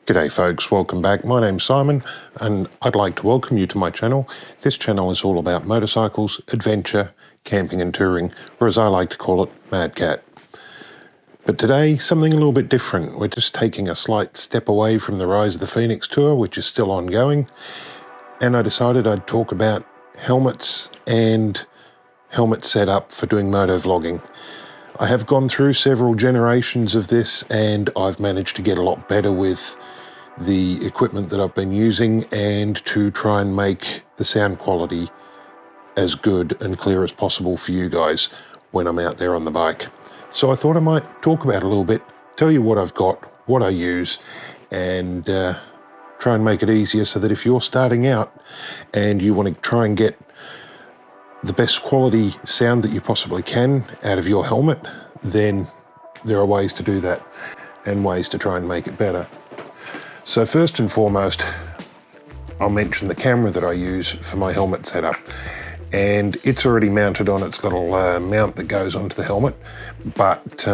G'day folks, welcome back. My name's Simon and I'd like to welcome you to my channel. This channel is all about motorcycles, adventure, camping and touring, or as I like to call it, Mad Cat. But today, something a little bit different. We're just taking a slight step away from the Rise of the Phoenix tour, which is still ongoing, and I decided I'd talk about helmets and helmet setup for doing motovlogging. I have gone through several generations of this and I've managed to get a lot better with the equipment that I've been using and to try and make the sound quality as good and clear as possible for you guys when I'm out there on the bike. So I thought I might talk about it a little bit, tell you what I've got, what I use, and try and make it easier so that if you're starting out and you want to try and get the best quality sound that you possibly can out of your helmet, then there are ways to do that and ways to try and make it better. So first and foremost, I'll mention the camera that I use for my helmet setup, and it's already mounted on. It's got a mount that goes onto the helmet, but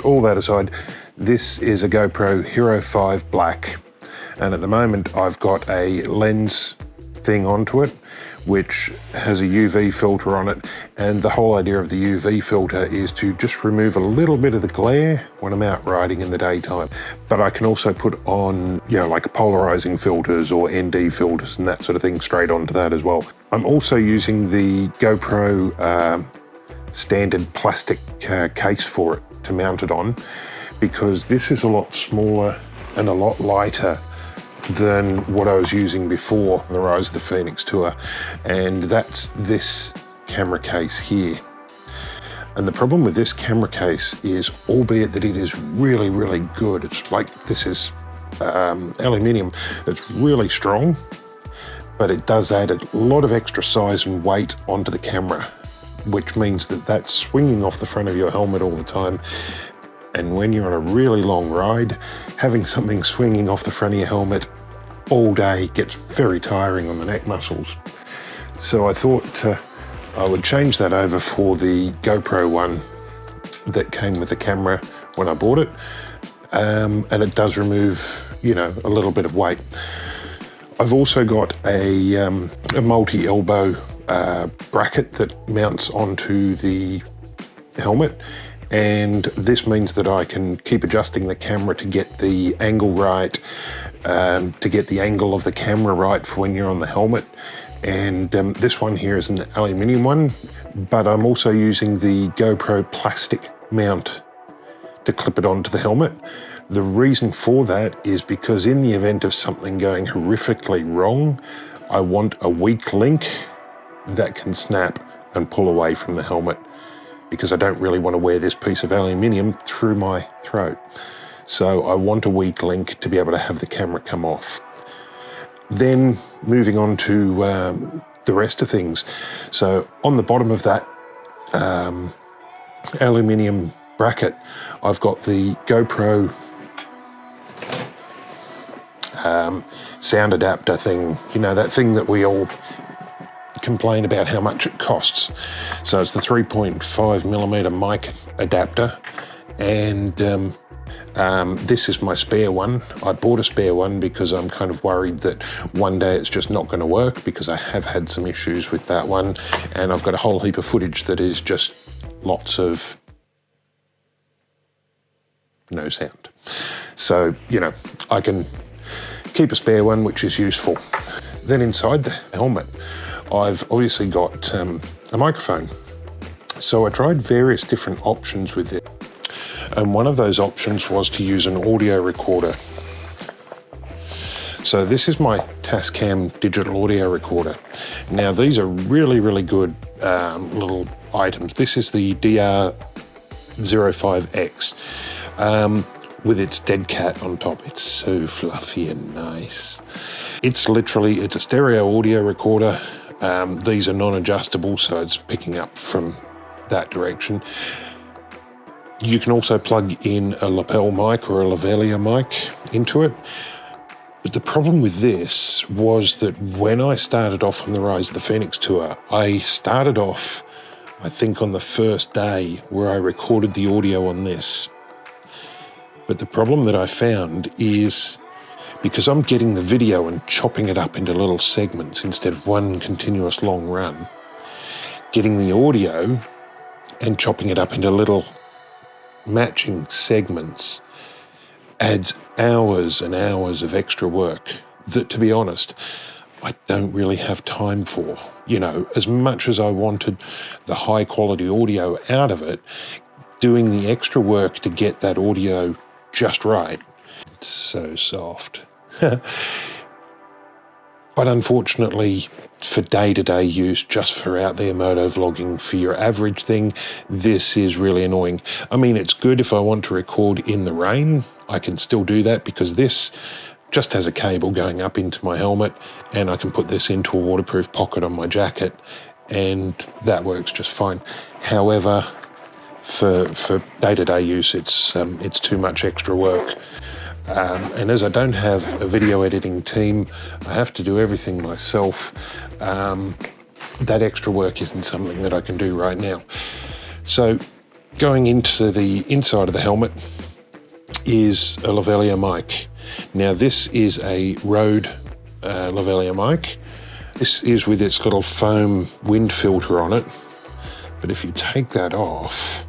all that aside, this is a GoPro Hero 5 Black, and at the moment I've got a lens thing onto it which has a UV filter on it, and the whole idea of the UV filter is to just remove a little bit of the glare when I'm out riding in the daytime. But I can also put on, like polarizing filters or ND filters and that sort of thing straight onto that as well. I'm also using the GoPro standard plastic case for it to mount it on, because this is a lot smaller and a lot lighter than what I was using before the Rise of the Phoenix tour, and that's this camera case here. And the problem with this camera case is, albeit that it is really, really good, it's like this is aluminium, it's really strong, but it does add a lot of extra size and weight onto the camera, which means that that's swinging off the front of your helmet all the time. And when you're on a really long ride, having something swinging off the front of your helmet all day gets very tiring on the neck muscles. So I thought I would change that over for the GoPro one that came with the camera when I bought it. And it does remove, a little bit of weight. I've also got a multi-elbow bracket that mounts onto the helmet, and this means that I can keep adjusting the camera to get the angle right, to get the angle of the camera right for when you're on the helmet. And this one here is an aluminium one, but I'm also using the GoPro plastic mount to clip it onto the helmet. The reason for that is because in the event of something going horrifically wrong, I want a weak link that can snap and pull away from the helmet, because I don't really want to wear this piece of aluminium through my throat. So I want a weak link to be able to have the camera come off. Then moving on to the rest of things. So on the bottom of that aluminium bracket, I've got the GoPro sound adapter thing, that thing that we all complain about how much it costs. So it's the 3.5mm mic adapter, and this is my spare one. I bought a spare one because I'm kind of worried that one day it's just not going to work, because I have had some issues with that one, and I've got a whole heap of footage that is just lots of no sound. So, I can keep a spare one, which is useful. Then inside the helmet, I've obviously got a microphone. So I tried various different options with it. And one of those options was to use an audio recorder. So this is my Tascam digital audio recorder. Now these are really, really good little items. This is the DR05X with its dead cat on top. It's so fluffy and nice. It's a stereo audio recorder. These are non-adjustable, so it's picking up from that direction. You can also plug in a lapel mic or a lavalier mic into it. But the problem with this was that when I started off on the Rise of the Phoenix tour, I started off, I think on the first day, where I recorded the audio on this. But the problem that I found is because I'm getting the video and chopping it up into little segments instead of one continuous long run, getting the audio and chopping it up into little matching segments adds hours and hours of extra work that, to be honest, I don't really have time for. You know, as much as I wanted the high quality audio out of it, doing the extra work to get that audio just right, it's so soft. But unfortunately, for day-to-day use, just for out there moto vlogging, for your average thing, this is really annoying. I mean, it's good if I want to record in the rain, I can still do that because this just has a cable going up into my helmet, and I can put this into a waterproof pocket on my jacket, and that works just fine. However, for day-to-day use, it's too much extra work. And as I don't have a video editing team, I have to do everything myself. That extra work isn't something that I can do right now. So going into the inside of the helmet is a lavalier mic. Now this is a Rode lavalier mic. This is with its little foam wind filter on it. But if you take that off,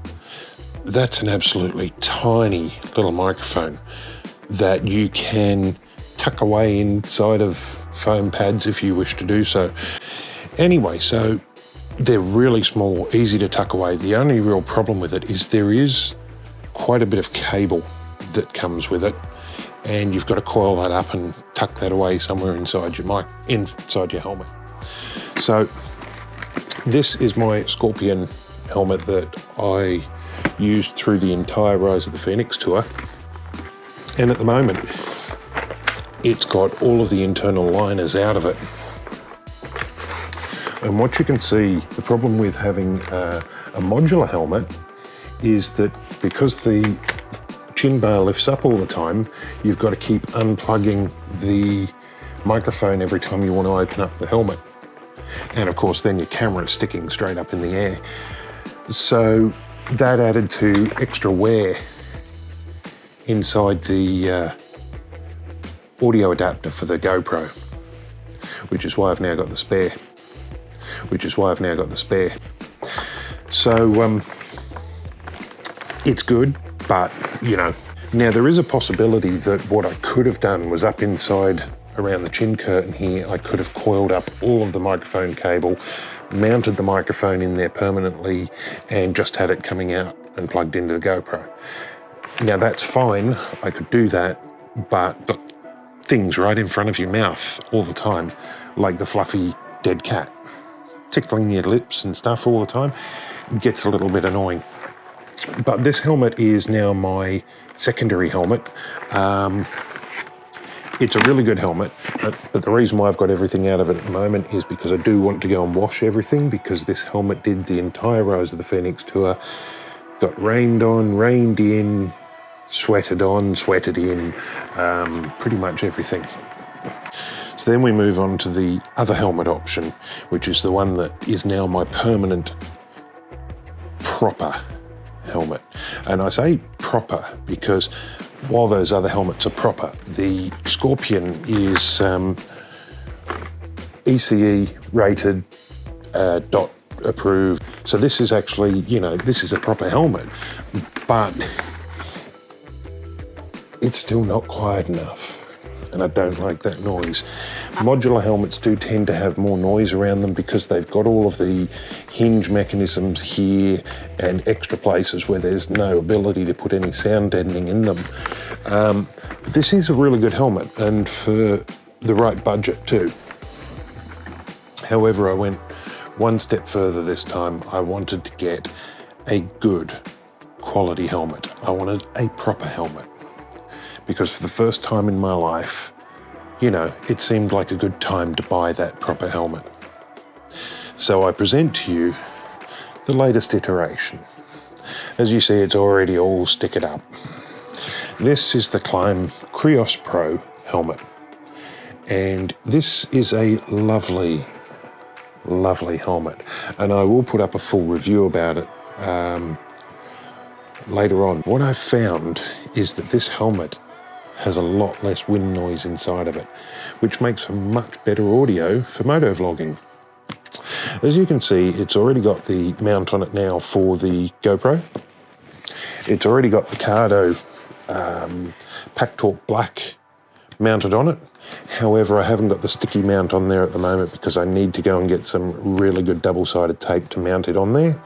that's an absolutely tiny little microphone that you can tuck away inside of foam pads if you wish to do so. Anyway, so they're really small, easy to tuck away. The only real problem with it is there is quite a bit of cable that comes with it, and you've got to coil that up and tuck that away somewhere inside your mic, inside your helmet. So this is my Scorpion helmet that I used through the entire Rise of the Phoenix tour. And at the moment, it's got all of the internal liners out of it. And what you can see, the problem with having a modular helmet is that because the chin bar lifts up all the time, you've got to keep unplugging the microphone every time you want to open up the helmet. And of course, then your camera is sticking straight up in the air. So that added to extra wear inside the audio adapter for the GoPro, which is why I've now got the spare. So it's good, but you know, now there is a possibility that what I could have done was up inside around the chin curtain here, I could have coiled up all of the microphone cable, mounted the microphone in there permanently, and just had it coming out and plugged into the GoPro. Now that's fine, I could do that, but things right in front of your mouth all the time, like the fluffy dead cat, tickling your lips and stuff all the time, gets a little bit annoying. But this helmet is now my secondary helmet. It's a really good helmet, but the reason why I've got everything out of it at the moment is because I do want to go and wash everything, because this helmet did the entire Rise of the Phoenix tour, got rained on, rained in, sweated on, sweated in, pretty much everything. So then we move on to the other helmet option, which is the one that is now my permanent proper helmet. And I say proper because while those other helmets are proper, the Scorpion is ECE rated, DOT approved. So this is actually, you know, this is a proper helmet, but it's still not quiet enough, and I don't like that noise. Modular helmets do tend to have more noise around them because they've got all of the hinge mechanisms here and extra places where there's no ability to put any sound deadening in them. But this is a really good helmet, and for the right budget too. However, I went one step further this time. I wanted to get a good quality helmet. I wanted a proper helmet, because for the first time in my life, you know, it seemed like a good time to buy that proper helmet. So I present to you the latest iteration. As you see, it's already all stickered up. This is the Climb Krios Pro helmet. And this is a lovely, lovely helmet. And I will put up a full review about it later on. What I've found is that this helmet has a lot less wind noise inside of it, which makes for much better audio for motovlogging. As you can see, it's already got the mount on it now for the GoPro. It's already got the Cardo Pack Talk Black mounted on it. However, I haven't got the sticky mount on there at the moment because I need to go and get some really good double-sided tape to mount it on there.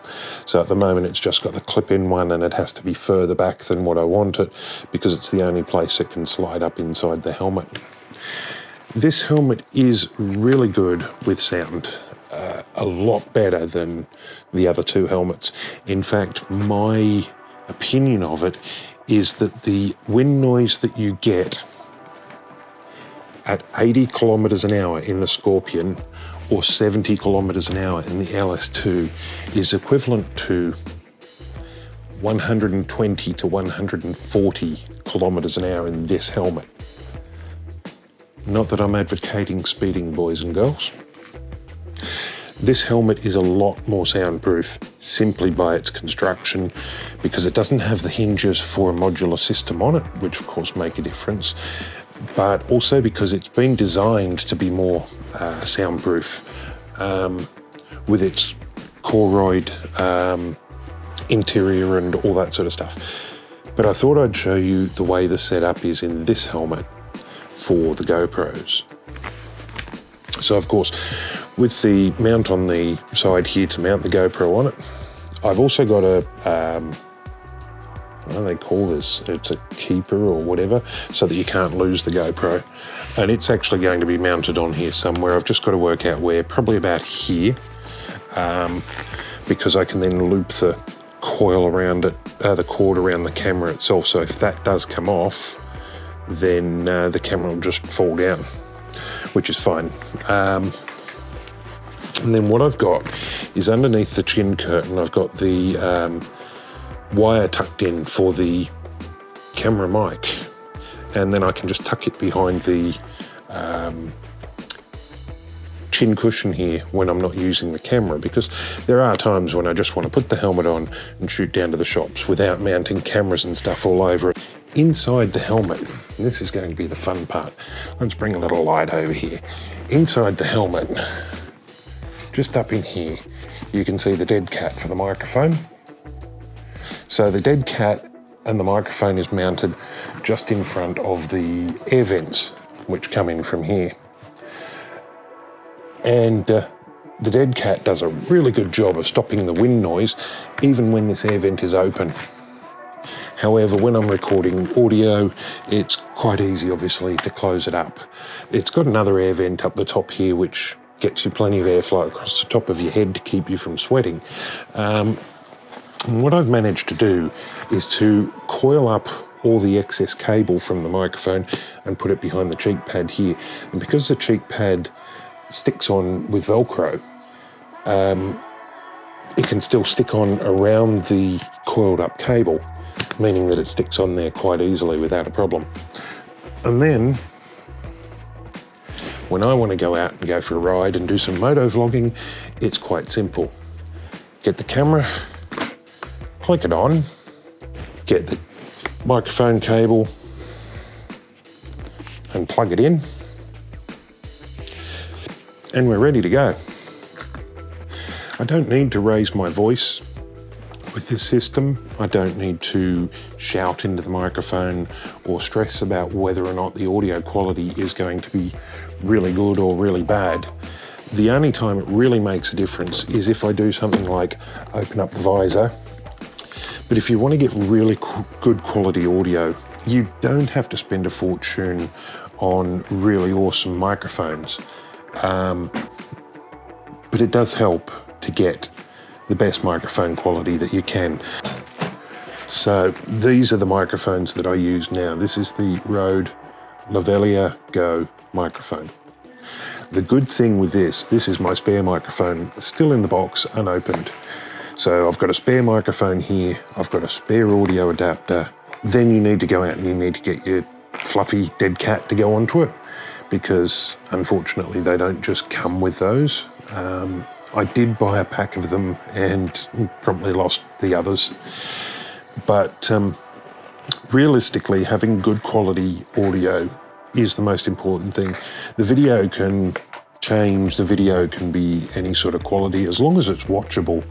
So at the moment it's just got the clip-in one, and it has to be further back than what I want it because it's the only place it can slide up inside the helmet. This helmet is really good with sound, a lot better than the other two helmets. In fact, my opinion of it is that the wind noise that you get at 80 kilometers an hour in the Scorpion or 70 kilometers an hour in the LS2 is equivalent to 120 to 140 kilometers an hour in this helmet. Not that I'm advocating speeding, boys and girls. This helmet is a lot more soundproof simply by its construction, because it doesn't have the hinges for a modular system on it, which of course make a difference, but also because it's been designed to be more soundproof with its Coroid interior and all that sort of stuff. But I thought I'd show you the way the setup is in this helmet for the GoPros. So of course, with the mount on the side here to mount the GoPro on it, I've also got a, what do they call this? It's a keeper or whatever, so that you can't lose the GoPro. And it's actually going to be mounted on here somewhere. I've just got to work out where, probably about here, because I can then loop the coil around it, the cord around the camera itself. So if that does come off, then the camera will just fall down, which is fine. And then what I've got is underneath the chin curtain, I've got the wire tucked in for the camera mic, and then I can just tuck it behind the chin cushion here when I'm not using the camera, because there are times when I just want to put the helmet on and shoot down to the shops without mounting cameras and stuff all over it. Inside the helmet, and this is going to be the fun part, let's bring a little light over here. Inside the helmet, just up in here, you can see the dead cat for the microphone. So the dead cat and the microphone is mounted just in front of the air vents, which come in from here. And the dead cat does a really good job of stopping the wind noise, even when this air vent is open. However, when I'm recording audio, it's quite easy, obviously, to close it up. It's got another air vent up the top here, which gets you plenty of airflow across the top of your head to keep you from sweating. And what I've managed to do is to coil up all the excess cable from the microphone and put it behind the cheek pad here. And because the cheek pad sticks on with Velcro, it can still stick on around the coiled up cable, meaning that it sticks on there quite easily without a problem. And then when I want to go out and go for a ride and do some moto vlogging, it's quite simple. Get the camera, click it on, get the microphone cable and plug it in, and we're ready to go. I don't need to raise my voice with this system. I don't need to shout into the microphone or stress about whether or not the audio quality is going to be really good or really bad. The only time it really makes a difference is if I do something like open up the visor. But if you want to get really good quality audio, you don't have to spend a fortune on really awesome microphones. But it does help to get the best microphone quality that you can. So these are the microphones that I use now. This is the Rode Lavalier Go microphone. The good thing with this is my spare microphone, still in the box, unopened. So I've got a spare microphone here, I've got a spare audio adapter. Then you need to go out and you need to get your fluffy dead cat to go onto it, because unfortunately they don't just come with those. I did buy a pack of them and promptly lost the others. But realistically, having good quality audio is the most important thing. The video can change, the video can be any sort of quality as long as it's watchable.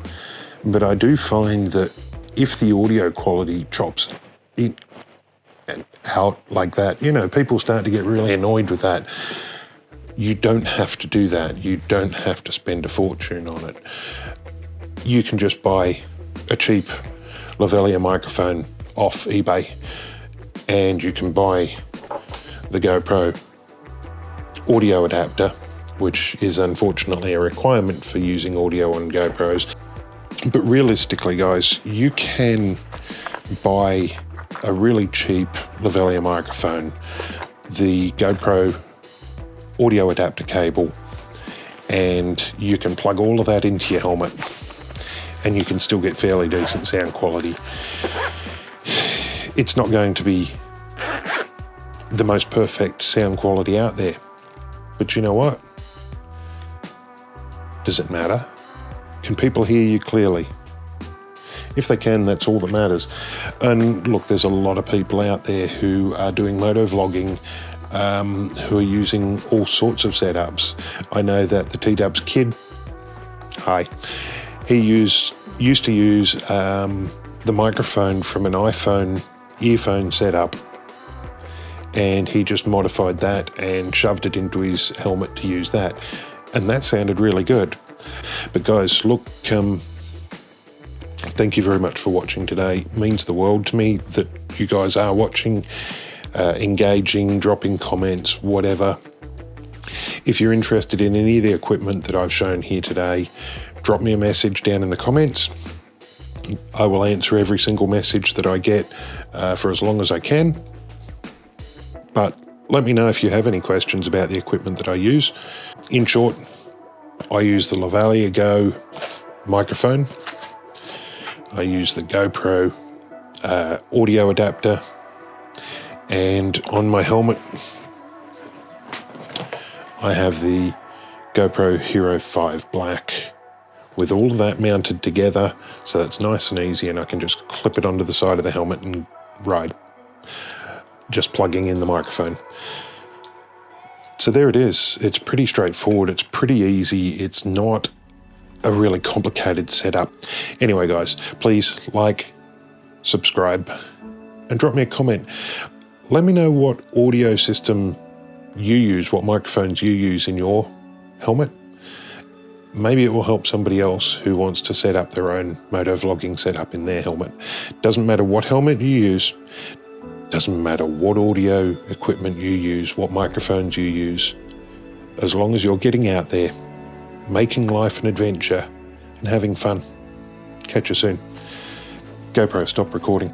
But I do find that if the audio quality chops in and out like that, you know, people start to get really annoyed with that. You don't have to do that. You don't have to spend a fortune on it. You can just buy a cheap lavalier microphone off eBay, and you can buy the GoPro audio adapter, which is unfortunately a requirement for using audio on GoPros. But realistically, guys, you can buy a really cheap lavalier microphone, the GoPro audio adapter cable, and you can plug all of that into your helmet, and you can still get fairly decent sound quality. It's not going to be the most perfect sound quality out there, but you know what? Does it matter? Can people hear you clearly? If they can, that's all that matters. And look, there's a lot of people out there who are doing motovlogging, who are using all sorts of setups. I know that the T-Dubs kid, he used to use the microphone from an iPhone earphone setup, and he just modified that and shoved it into his helmet to use that, and that sounded really good. But guys, look, thank you very much for watching today. It means the world to me that you guys are watching, engaging, dropping comments, whatever. If you're interested in any of the equipment that I've shown here today, drop me a message down in the comments. I will answer every single message that I get for as long as I can. But let me know if you have any questions about the equipment that I use. In short, I use the Lavalier Go microphone. I use the GoPro audio adapter, and on my helmet I have the GoPro Hero 5 Black with all of that mounted together, so it's nice and easy, and I can just clip it onto the side of the helmet and ride, just plugging in the microphone. So there it is. It's pretty straightforward. It's pretty easy. It's not a really complicated setup. Anyway, guys, please like, subscribe, and drop me a comment. Let me know what audio system you use, what microphones you use in your helmet. Maybe it will help somebody else who wants to set up their own motovlogging setup in their helmet. Doesn't matter what helmet you use. Doesn't matter what audio equipment you use, what microphones you use, as long as you're getting out there, making life an adventure and having fun. Catch you soon. GoPro, stop recording.